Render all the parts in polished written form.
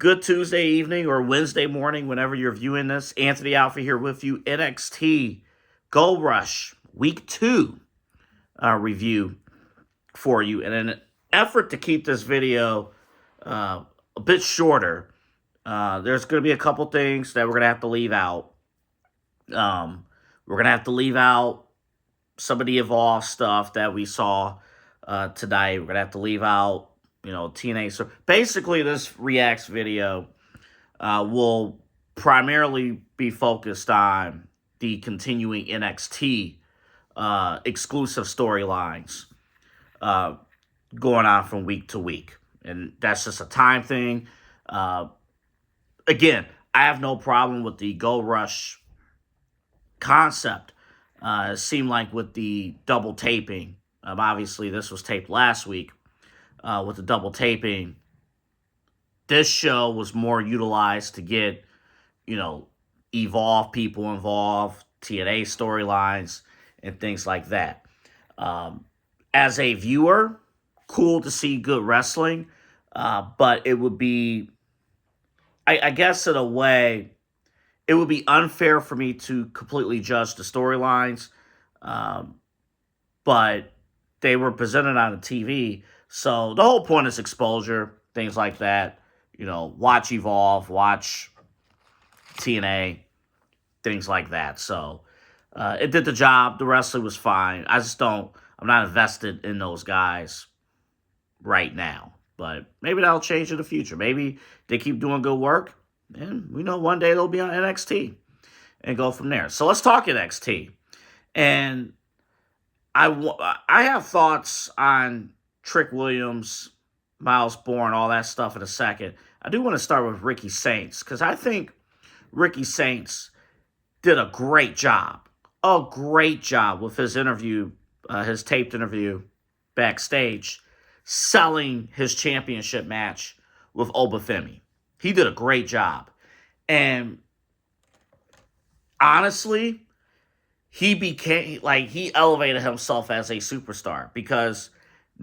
Good Tuesday evening or Wednesday morning, whenever you're viewing this. Anthony Alpha here with you. NXT Gold Rush Week 2 review for you. And in an effort to keep this video a bit shorter, there's going to be a couple things that we're going to have to leave out. We're going to have to leave out some of the Evolve stuff that we saw tonight. We're going to have to leave out TNA. So basically, this Reacts video will primarily be focused on the continuing NXT exclusive storylines going on from week to week. And that's just a time thing. Again, I have no problem with the Gold Rush concept. It seemed like with the double taping, obviously this was taped last week. With the double taping, this show was more utilized to get, Evolve people involved, TNA storylines, and things like that. As a viewer, cool to see good wrestling, but it would be, I guess in a way, it would be unfair for me to completely judge the storylines, but they were presented on the TV. So the whole point is exposure, things like that. Watch Evolve, watch TNA, things like that. So it did the job. The wrestling was fine. I'm not invested in those guys right now. But maybe that'll change in the future. Maybe they keep doing good work, and we know one day they'll be on NXT and go from there. So let's talk NXT. And I have thoughts on Trick Williams, Myles Borne, all that stuff in a second. I do want to start with Ricky Saints, because I think Ricky Saints did a great job with his interview, his taped interview backstage, selling his championship match with Obafemi. He did a great job. And honestly, he elevated himself as a superstar, because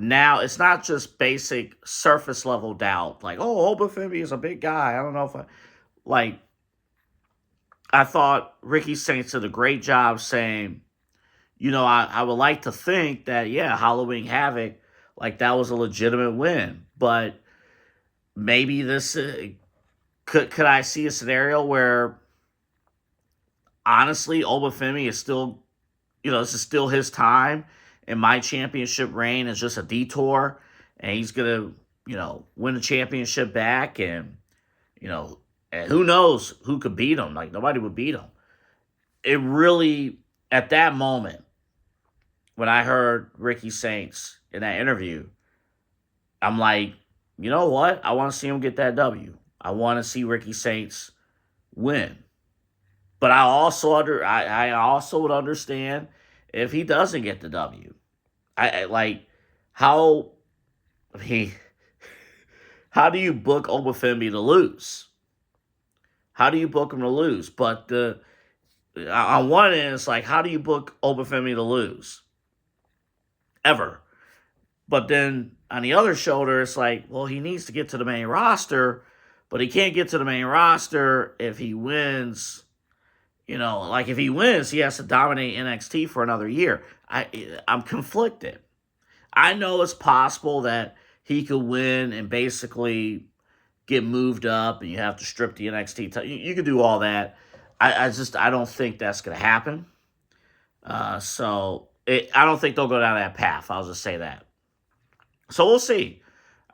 now it's not just basic surface level doubt. Like, oh, Obafemi is a big guy. I don't know if I thought Ricky Saints did a great job saying, I would like to think that, Halloween Havoc, that was a legitimate win. But maybe this, could I see a scenario where, honestly, Obafemi is still, this is still his time, and my championship reign is just a detour, and he's going to, win the championship back, and, and who knows who could beat him. Nobody would beat him. It really, at that moment, when I heard Ricky Saints in that interview, I'm like, you know what? I want to see him get that W. I want to see Ricky Saints win. But I also would understand if he doesn't get the W. How do you book Obafemi to lose? How do you book him to lose? But on one end, it's like, how do you book Obafemi to lose? Ever. But then on the other shoulder, it's like, well, he needs to get to the main roster, but he can't get to the main roster if he wins. If he wins, he has to dominate NXT for another year. I'm conflicted. I know it's possible that he could win and basically get moved up, and you have to strip the NXT title. You can do all that. I don't think that's going to happen. I don't think they'll go down that path. I'll just say that. So we'll see.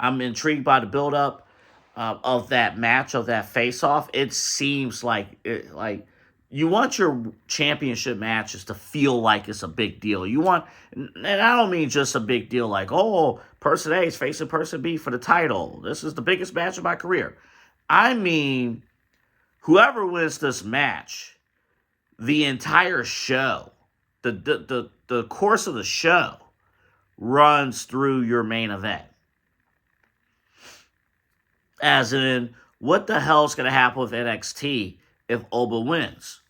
I'm intrigued by the build-up of that match, of that face-off. It seems like you want your championship matches to feel like it's a big deal. And I don't mean just a big deal like, oh, person A is facing person B for the title. This is the biggest match of my career. I mean, whoever wins this match, the entire show, the course of the show runs through your main event. As in, what the hell's going to happen with NXT if Oba wins?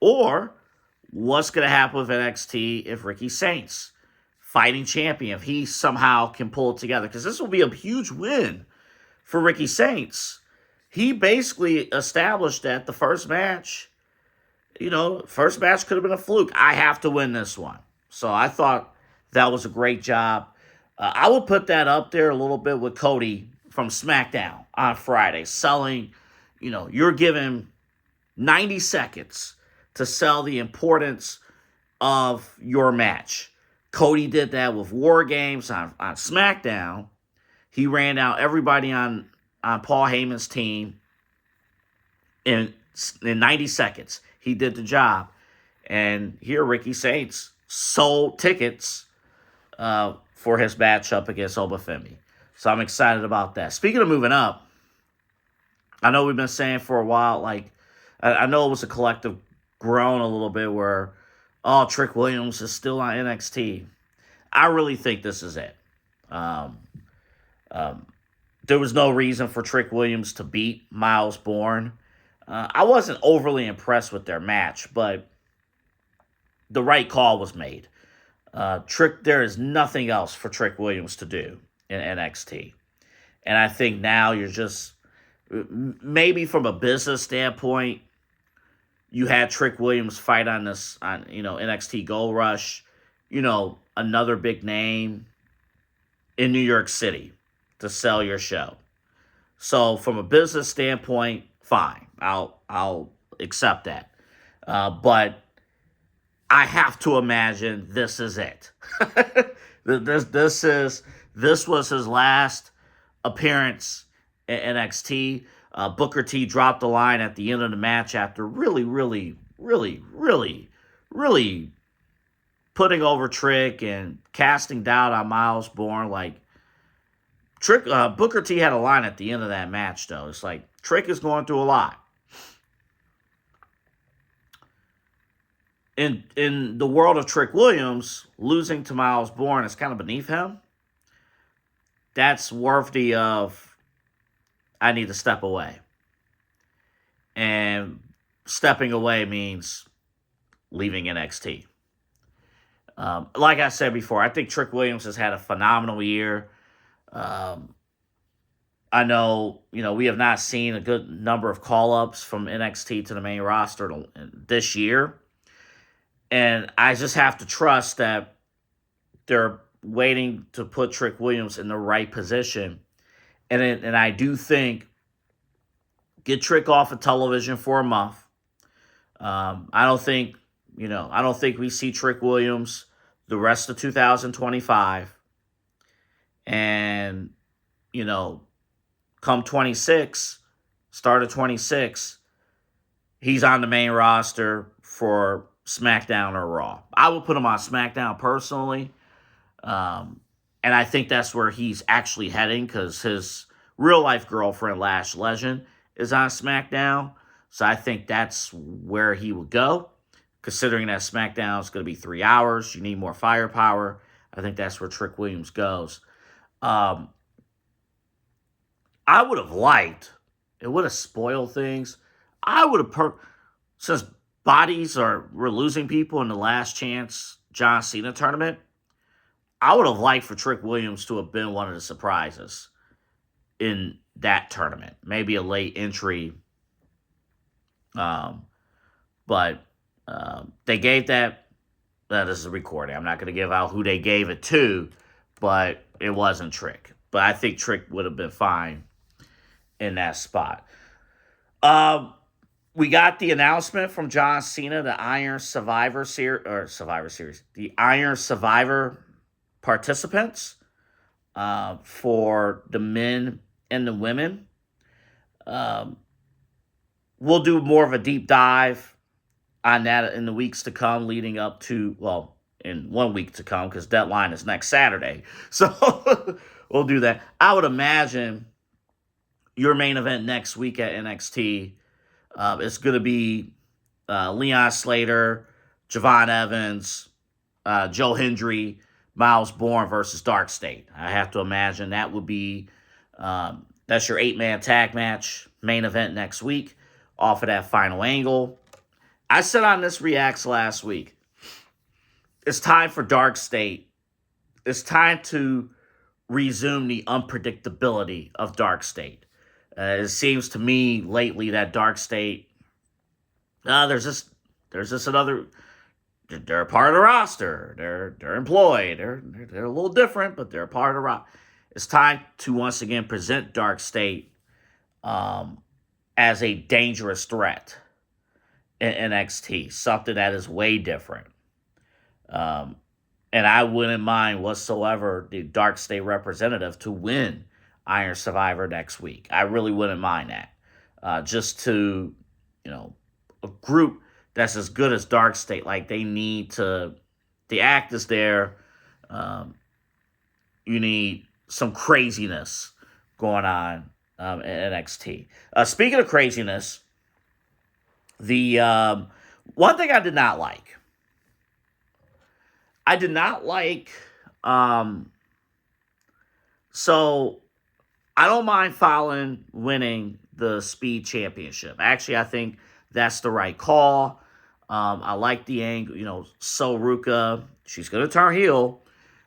Or what's going to happen with NXT if Ricky Saints, fighting champion, if he somehow can pull it together? Because this will be a huge win for Ricky Saints he basically established that the first match, first match could have been a fluke. I have to win this one. So I thought that was a great job. I would put that up there a little bit with Cody from SmackDown on Friday, selling, you're given 90 seconds to sell the importance of your match. Cody did that with War Games on SmackDown. He ran out everybody on Paul Heyman's team in 90 seconds. He did the job. And here Ricky Saints sold tickets for his matchup against Obafemi. So I'm excited about that. Speaking of moving up, I know we've been saying for a while, like, I know it was a collective groan a little bit where, oh, Trick Williams is still on NXT. I really think this is it. There was no reason for Trick Williams to beat Myles Borne. I wasn't overly impressed with their match, but the right call was made. There is nothing else for Trick Williams to do in NXT. And I think now you're just, maybe from a business standpoint, you had Trick Williams fight on NXT Gold Rush, another big name in New York City to sell your show. So from a business standpoint, fine. I'll accept that. But I have to imagine this is it. This was his last appearance in NXT. Booker T dropped the line at the end of the match after really putting over Trick and casting doubt on Myles Borne. Like, Booker T had a line at the end of that match, though. It's like, Trick is going through a lot. In the world of Trick Williams, losing to Myles Borne is kind of beneath him. That's worthy of, I need to step away. And stepping away means leaving NXT. Like I said before, I think Trick Williams has had a phenomenal year. I know, we have not seen a good number of call-ups from NXT to the main roster this year. And I just have to trust that they're waiting to put Trick Williams in the right position. And I do think, get Trick off of television for a month. I don't think we see Trick Williams the rest of 2025. And, come 26, start of 26, he's on the main roster for SmackDown or Raw. I would put him on SmackDown personally. And I think that's where he's actually heading because his real-life girlfriend, Lash Legend, is on SmackDown. So I think that's where he would go. Considering that SmackDown is going to be 3 hours, you need more firepower. I think that's where Trick Williams goes. I would have liked, it would have spoiled things. I would have, since we're losing people in the Last Chance John Cena tournament, I would have liked for Trick Williams to have been one of the surprises in that tournament. Maybe a late entry. But they gave that this is a recording. I'm not going to give out who they gave it to, but it wasn't Trick. But I think Trick would have been fine in that spot. We got the announcement from John Cena, the Iron Survivor Series, the Iron Survivor participants for the men and the women. We'll do more of a deep dive on that in the weeks to come, leading up to, in 1 week to come, because deadline is next Saturday. So we'll do that. I would imagine your main event next week at NXT is going to be Leon Slater, Javon Evans, Joe Hendry, Myles Borne versus Dark State. I have to imagine that would be, that's your 8-man tag match main event next week off of that final angle. I said on this Reacts last week, it's time for Dark State. It's time to resume the unpredictability of Dark State. It seems to me lately that Dark State, there's just another. They're a part of the roster. They're employed. They're a little different, but they're a part of the roster. It's time to once again present Dark State um, as a dangerous threat in NXT, something that is way different. Um, and I wouldn't mind whatsoever the Dark State representative to win Iron Survivor next week. I really wouldn't mind that. Just to, you know, a group that's as good as Dark State, like they need to, the act is there. Um, you need some craziness going on in NXT. Speaking of craziness, the one thing I did not like. Um, so I don't mind Fallon winning the Speed Championship. Actually, I think that's the right call. I like the angle. So Ruka, she's going to turn heel.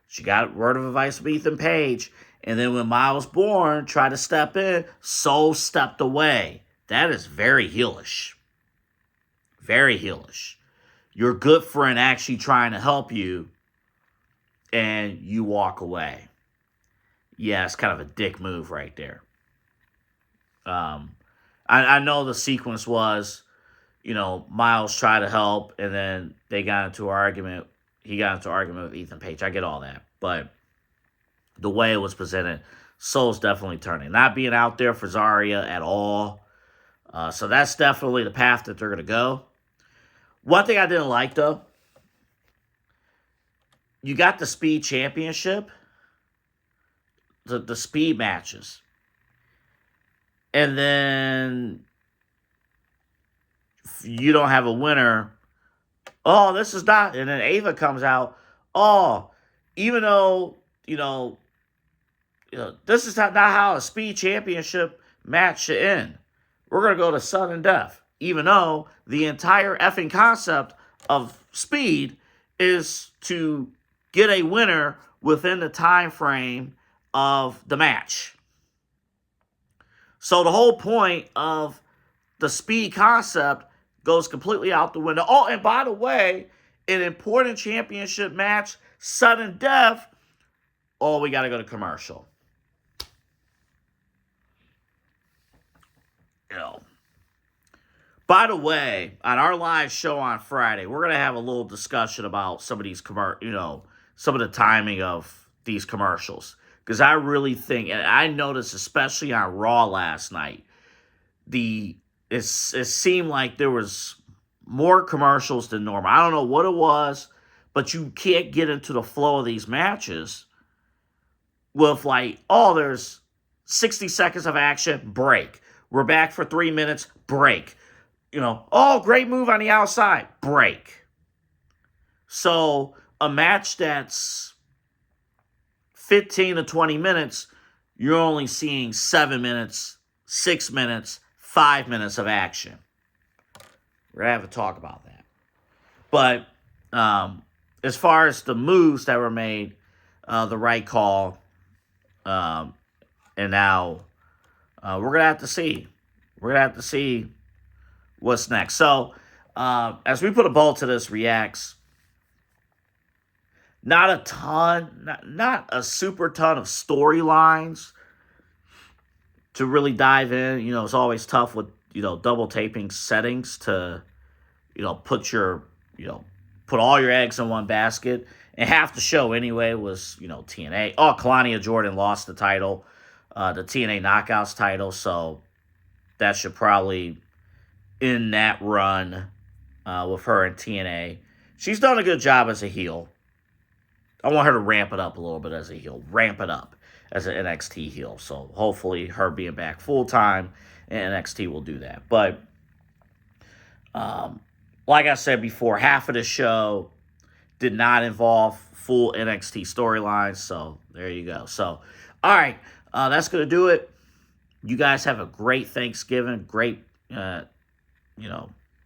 She got word of advice from Ethan Page. And then when Myles Borne tried to step in, So stepped away. That is very heelish. Very heelish. You're good friend actually trying to help you, and you walk away. Yeah, it's kind of a dick move right there. I know the sequence was, Myles tried to help, and then they got into an argument. He got into an argument with Ethan Page. I get all that. But the way it was presented, Soul's definitely turning. Not being out there for Zarya at all. So that's definitely the path that they're going to go. One thing I didn't like, though, you got the Speed Championship, the Speed matches. And then you don't have a winner. Oh, this is not. And then Ava comes out. Oh, even though, this is not how a Speed Championship match should end. We're going to go to sudden death. Even though the entire effing concept of Speed is to get a winner within the time frame of the match. So the whole point of the Speed concept goes completely out the window. Oh, and by the way, an important championship match, sudden death. Oh, we got to go to commercial. By the way, on our live show on Friday, we're gonna have a little discussion about some of these some of the timing of these commercials, because I really think, and I noticed especially on Raw last night, it seemed like there was more commercials than normal. I don't know what it was, but you can't get into the flow of these matches with there's 60 seconds of action, break. We're back for 3 minutes, break. Great move on the outside, break. So a match that's 15 to 20 minutes, you're only seeing 7 minutes, 6 minutes, 5 minutes of action. We're going to have a talk about that. But as far as the moves that were made, the right call, and now we're going to have to see. We're going to have to see what's next. So, as we put a bow to this Reacts, not a ton, not a super ton of storylines to really dive in. It's always tough with, double taping settings to, put all your eggs in one basket. And half the show anyway was, TNA. Oh, Kalania Jordan lost the title, the TNA Knockouts title. So that should probably in that run with her in TNA. She's done a good job as a heel. I want her to ramp it up a little bit as a heel. Ramp it up as an NXT heel. So hopefully her being back full-time in NXT will do that. But like I said before, half of the show did not involve full NXT storylines. So there you go. So, all right. That's going to do it. You guys have a great Thanksgiving. Great,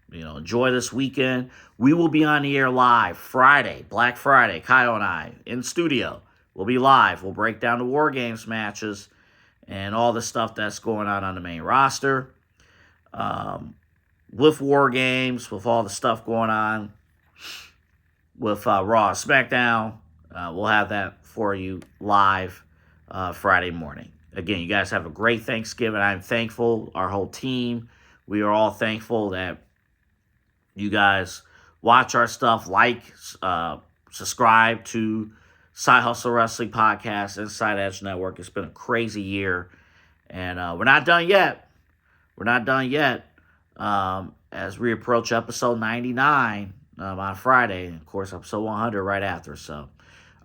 enjoy this weekend. We will be on the air live Friday, Black Friday. Kyle and I in studio. We'll be live. We'll break down the War Games matches, and all the stuff that's going on the main roster. With War Games, with all the stuff going on with Raw and SmackDown. We'll have that for you live Friday morning. Again, you guys have a great Thanksgiving. I'm thankful, our whole team. We are all thankful that you guys watch our stuff, subscribe to Side Hustle Wrestling Podcast, Inside Edge Network. It's been a crazy year, and we're not done yet. We're not done yet. As we approach episode 99 on Friday, and of course, episode 100 right after. So,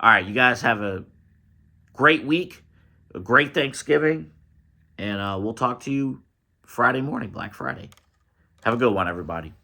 all right, you guys have a great week, a great Thanksgiving, and we'll talk to you Friday morning, Black Friday. Have a good one, everybody.